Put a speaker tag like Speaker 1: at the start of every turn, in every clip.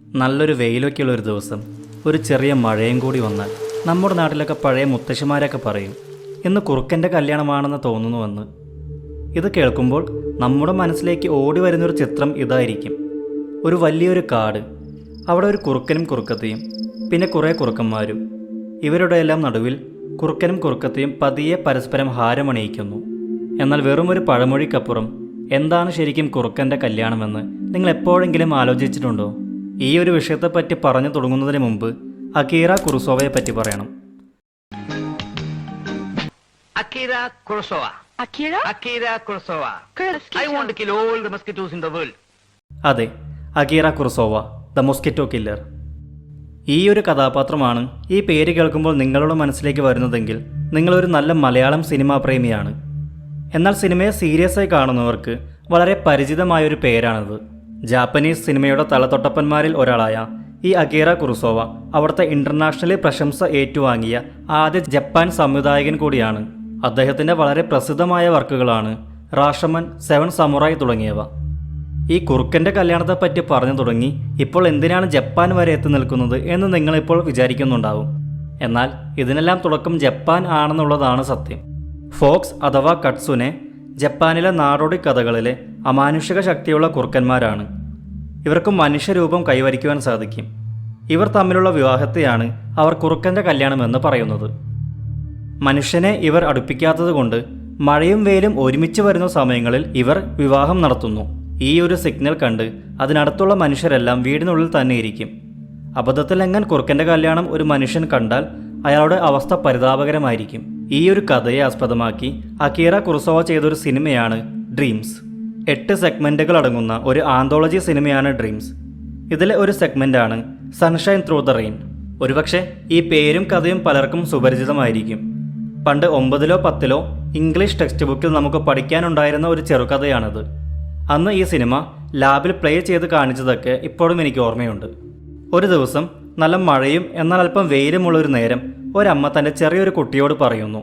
Speaker 1: നല്ലൊരു വെയിലൊക്കെയുള്ളൊരു ദിവസം ഒരു ചെറിയ മഴയും കൂടി വന്നാൽ നമ്മുടെ നാട്ടിലൊക്കെ പഴയ മുത്തശ്ശിമാരൊക്കെ പറയും ഇന്ന് കുറുക്കൻ്റെ കല്യാണമാണെന്ന് തോന്നുന്നുവെന്ന്. ഇത് കേൾക്കുമ്പോൾ നമ്മുടെ മനസ്സിലേക്ക് ഓടി വരുന്നൊരു ചിത്രം ഇതായിരിക്കും. ഒരു വലിയൊരു കാട്, അവിടെ ഒരു കുറുക്കനും കുറുക്കത്തിയും, പിന്നെ കുറേ കുറുക്കന്മാരും. ഇവരുടെ എല്ലാം നടുവിൽ കുറുക്കനും കുറുക്കത്തിയും പതിയെ പരസ്പരം ഹാരമണിയിക്കുന്നു. എന്നാൽ വെറും ഒരു പഴമൊഴിക്കപ്പുറം എന്താണ് ശരിക്കും കുറുക്കൻ്റെ കല്യാണമെന്ന് നിങ്ങൾ എപ്പോഴെങ്കിലും ആലോചിച്ചിട്ടുണ്ടോ? ഈ ഒരു വിഷയത്തെപ്പറ്റി പറഞ്ഞു തുടങ്ങുന്നതിന് മുമ്പ് അക്കീറ കുറുസോവയെ പറ്റി പറയണം. അതെ, അക്കീറ കുറുസോവ, ദ മൊസ്കിറ്റോ കില്ലർ. ഈ ഒരു കഥാപാത്രമാണ് ഈ പേര് കേൾക്കുമ്പോൾ നിങ്ങളുടെ മനസ്സിലേക്ക് വരുന്നതെങ്കിൽ നിങ്ങളൊരു നല്ല മലയാളം സിനിമാ പ്രേമിയാണ്. എന്നാൽ സിനിമയെ സീരിയസ് ആയി കാണുന്നവർക്ക് വളരെ പരിചിതമായൊരു പേരാണിത്. ജാപ്പനീസ് സിനിമയുടെ തലതൊട്ടപ്പന്മാരിൽ ഒരാളായ ഈ അക്കീറ കുറുസോവ അവിടുത്തെ ഇന്റർനാഷണലി പ്രശംസ ഏറ്റുവാങ്ങിയ ആദ്യ ജപ്പാൻ സംവിധായകൻ കൂടിയാണ്. അദ്ദേഹത്തിൻ്റെ വളരെ പ്രസിദ്ധമായ വർക്കുകളാണ് റാഷമൻ, സെവൻ സമുറായി തുടങ്ങിയവ. ഈ കുറുക്കൻ്റെ കല്യാണത്തെപ്പറ്റി പറഞ്ഞു തുടങ്ങി ഇപ്പോൾ എന്തിനാണ് ജപ്പാൻ വരെ എത്തി നിൽക്കുന്നത് എന്ന് നിങ്ങളിപ്പോൾ വിചാരിക്കുന്നുണ്ടാവും. എന്നാൽ ഇതിനെല്ലാം തുടക്കം ജപ്പാൻ ആണെന്നുള്ളതാണ് സത്യം. ഫോക്സ് അഥവാ കട്സുനെ ജപ്പാനിലെ നാടോടി കഥകളിലെ അമാനുഷിക ശക്തിയുള്ള കുറുക്കന്മാരാണ്. ഇവർക്ക് മനുഷ്യരൂപം കൈവരിക്കുവാൻ സാധിക്കും. ഇവർ തമ്മിലുള്ള വിവാഹത്തെയാണ് അവർ കുറുക്കൻ്റെ കല്യാണം എന്ന് പറയുന്നത്. മനുഷ്യനെ ഇവർ അടുപ്പിക്കാത്തത് കൊണ്ട് മഴയും വെയിലും ഒരുമിച്ച് വരുന്ന സമയങ്ങളിൽ ഇവർ വിവാഹം നടത്തുന്നു. ഈ ഒരു സിഗ്നൽ കണ്ട് അതിനടുത്തുള്ള മനുഷ്യരെല്ലാം വീടിനുള്ളിൽ തന്നെ ഇരിക്കും. അബദ്ധത്തിലെങ്ങാൻ കുറുക്കൻ്റെ കല്യാണം ഒരു മനുഷ്യൻ കണ്ടാൽ അയാളുടെ അവസ്ഥ പരിതാപകരമായിരിക്കും. ഈ ഒരു കഥയെ ആസ്പദമാക്കി അക്കീറ കുറുസോവ ചെയ്തൊരു സിനിമയാണ് ഡ്രീംസ്. 8 സെഗ്മെൻറ്റുകൾ അടങ്ങുന്ന ഒരു ആന്തോളജി സിനിമയാണ് ഡ്രീംസ്. ഇതിലെ ഒരു സെഗ്മെൻ്റാണ് സൺഷൈൻ ത്രൂ ദ റെയിൻ. ഒരുപക്ഷെ ഈ പേരും കഥയും പലർക്കും സുപരിചിതമായിരിക്കും. പണ്ട് 9ലോ 10ലോ ഇംഗ്ലീഷ് ടെക്സ്റ്റ് ബുക്കിൽ നമുക്ക് പഠിക്കാനുണ്ടായിരുന്ന ഒരു ചെറുകഥയാണിത്. അന്ന് ഈ സിനിമ ലാബിൽ പ്ലേ ചെയ്ത് കാണിച്ചതൊക്കെ ഇപ്പോഴും എനിക്ക് ഓർമ്മയുണ്ട്. ഒരു ദിവസം നല്ല മഴയും എന്നാൽ അല്പം വെയിലുമുള്ളൊരു നേരം ഒരമ്മ തൻ്റെ ചെറിയൊരു കുട്ടിയോട് പറയുന്നു,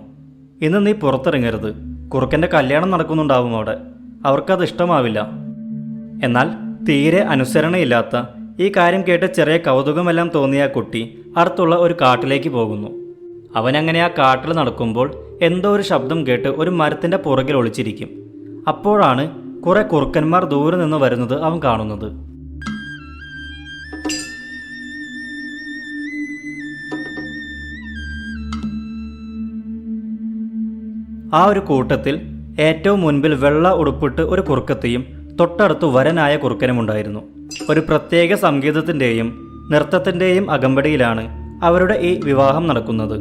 Speaker 1: ഇന്ന് നീ പുറത്തിറങ്ങരുത്, കുറുക്കൻ്റെ കല്യാണം നടക്കുന്നുണ്ടാവും അവിടെ, അവർക്കത് ഇഷ്ടമാവില്ല. എന്നാൽ തീരെ അനുസരണയില്ലാത്ത ഈ കാര്യം കേട്ട് ചെറിയ കൗതുകമെല്ലാം തോന്നിയ കുട്ടി അടുത്തുള്ള ഒരു കാട്ടിലേക്ക് പോകുന്നു. അവനങ്ങനെ ആ കാട്ടിൽ നടക്കുമ്പോൾ എന്തോ ഒരു ശബ്ദം കേട്ട് ഒരു മരത്തിൻ്റെ പുറകിൽ ഒളിച്ചിരിക്കും. അപ്പോഴാണ് കുറെ കുറുക്കന്മാർ ദൂരെ നിന്ന് വരുന്നത് അവൻ കാണുന്നത്. ആ ഒരു കൂട്ടത്തിൽ ഏറ്റവും മുൻപിൽ വെള്ള ഉടുപ്പിട്ട് ഒരു കുറുക്കത്തെയും തൊട്ടടുത്ത് വരനായ കുറുക്കനുമുണ്ടായിരുന്നു. ഒരു പ്രത്യേക സംഗീതത്തിൻ്റെയും നൃത്തത്തിൻ്റെയും അകമ്പടിയിലാണ് അവരുടെ ഈ വിവാഹം നടക്കുന്നത്.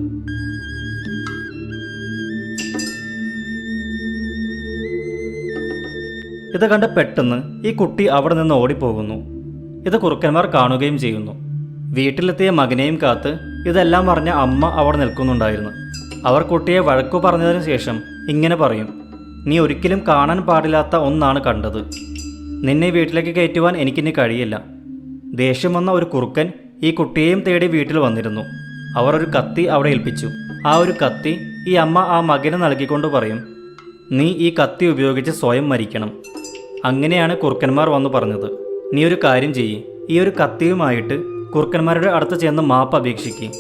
Speaker 1: ഇത് കണ്ട് പെട്ടെന്ന് ഈ കുട്ടി അവിടെ നിന്ന് ഓടിപ്പോകുന്നു. ഇത് കുറുക്കന്മാർ കാണുകയും ചെയ്യുന്നു. വീട്ടിലെത്തിയ മകനെയും കാത്ത് ഇതെല്ലാം പറഞ്ഞ അമ്മ അവിടെ നിൽക്കുന്നുണ്ടായിരുന്നു. അവർ കുട്ടിയെ വഴക്കു പറഞ്ഞതിന് ശേഷം ഇങ്ങനെ പറയും, നീ ഒരിക്കലും കാണാൻ പാടില്ലാത്ത ഒന്നാണ് കണ്ടത്. നിന്നെ വീട്ടിലേക്ക് കയറ്റുവാൻ എനിക്കിനി കഴിയില്ല. ദേഷ്യം വന്ന ഒരു കുറുക്കൻ ഈ കുട്ടിയെയും തേടി വീട്ടിൽ വന്നിരുന്നു. അവർ ഒരു കത്തി അവിടെ ഏൽപ്പിച്ചു. ആ ഒരു കത്തി ഈ അമ്മ ആ മകന് നൽകിക്കൊണ്ട് പറയും, നീ ഈ കത്തി ഉപയോഗിച്ച് സ്വയം മരിക്കണം. അങ്ങനെയാണ് കുറുക്കന്മാർ വന്നു പറഞ്ഞത്. നീ ഒരു കാര്യം ചെയ്യ്, ഈ ഒരു കത്തിയുമായിട്ട് കുറുക്കന്മാരുടെ അടുത്ത് ചെന്ന് മാപ്പ് അപേക്ഷിക്കുക.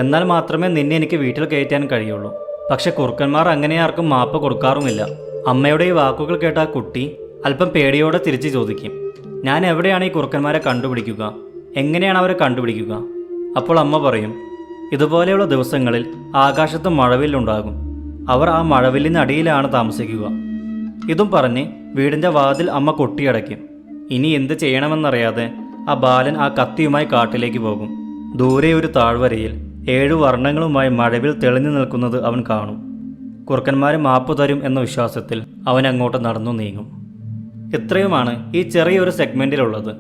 Speaker 1: എന്നാൽ മാത്രമേ നിന്നെ എനിക്ക് വീട്ടിൽ കയറ്റാൻ കഴിയുള്ളൂ. പക്ഷെ കുറുക്കന്മാർ അങ്ങനെ ആർക്കും മാപ്പ് കൊടുക്കാറുമില്ല. അമ്മയുടെ ഈ വാക്കുകൾ കേട്ട ആ കുട്ടി അല്പം പേടിയോടെ തിരിച്ചു ചോദിക്കും, ഞാൻ എവിടെയാണ് ഈ കുറുക്കന്മാരെ കണ്ടുപിടിക്കുക? എങ്ങനെയാണ് അവരെ കണ്ടുപിടിക്കുക? അപ്പോൾ അമ്മ പറയും, ഇതുപോലെയുള്ള ദിവസങ്ങളിൽ ആകാശത്ത് മഴവില്ലുണ്ടാകും. അവർ ആ മഴവില്ലിനടിയിലാണ് താമസിക്കുക. ഇതും പറഞ്ഞ് വീടിൻ്റെ വാതിൽ അമ്മ കൊട്ടിയടയ്ക്കും. ഇനി എന്ത് ചെയ്യണമെന്നറിയാതെ ആ ബാലൻ ആ കത്തിയുമായി കാട്ടിലേക്ക് പോകും. ദൂരെ ഒരു താഴ്വരയിൽ 7 വർണ്ണങ്ങളുമായി മഴവിൽ തെളിഞ്ഞു നിൽക്കുന്നത് അവൻ കാണും. കുറുക്കന്മാർ മാപ്പ് തരും എന്ന വിശ്വാസത്തിൽ അവൻ അങ്ങോട്ട് നടന്നു നീങ്ങും. ഇത്രയുമാണ് ഈ ചെറിയൊരു സെഗ്മെൻറ്റിലുള്ളത്.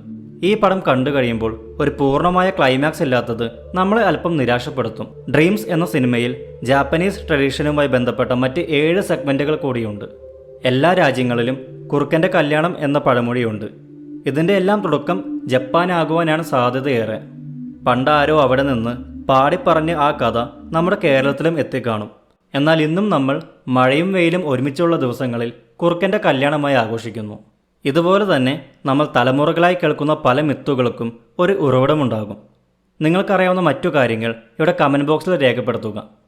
Speaker 1: ഈ പടം കണ്ടു കഴിയുമ്പോൾ ഒരു പൂർണ്ണമായ ക്ലൈമാക്സ് ഇല്ലാത്തത് നമ്മളെ അല്പം നിരാശപ്പെടുത്തും. ഡ്രീംസ് എന്ന സിനിമയിൽ ജാപ്പനീസ് ട്രഡീഷനുമായി ബന്ധപ്പെട്ട മറ്റ് 7 സെഗ്മെൻറ്റുകൾ കൂടിയുണ്ട്. എല്ലാ രാജ്യങ്ങളിലും കുറുക്കൻ്റെ കല്യാണം എന്ന പഴമൊഴിയുണ്ട്. ഇതിൻ്റെ എല്ലാം തുടക്കം ജപ്പാനാകുവാനാണ് സാധ്യതയേറെ. പണ്ടാരോ അവിടെ നിന്ന് പാടിപ്പറഞ്ഞ് ആ കഥ നമ്മുടെ കേരളത്തിലും എത്തിക്കാണും. എന്നാൽ ഇന്നും നമ്മൾ മഴയും വെയിലും ഒരുമിച്ചുള്ള ദിവസങ്ങളിൽ കുറുക്കൻ്റെ കല്യാണമായി ആഘോഷിക്കുന്നു. ഇതുപോലെ തന്നെ നമ്മൾ തലമുറകളായി കേൾക്കുന്ന പല മിത്തുകൾക്കും ഒരു ഉറവിടമുണ്ടാകും. നിങ്ങൾക്കറിയാവുന്ന മറ്റു കാര്യങ്ങൾ ഇവിടെ കമൻറ്റ് ബോക്സിൽ രേഖപ്പെടുത്തുക.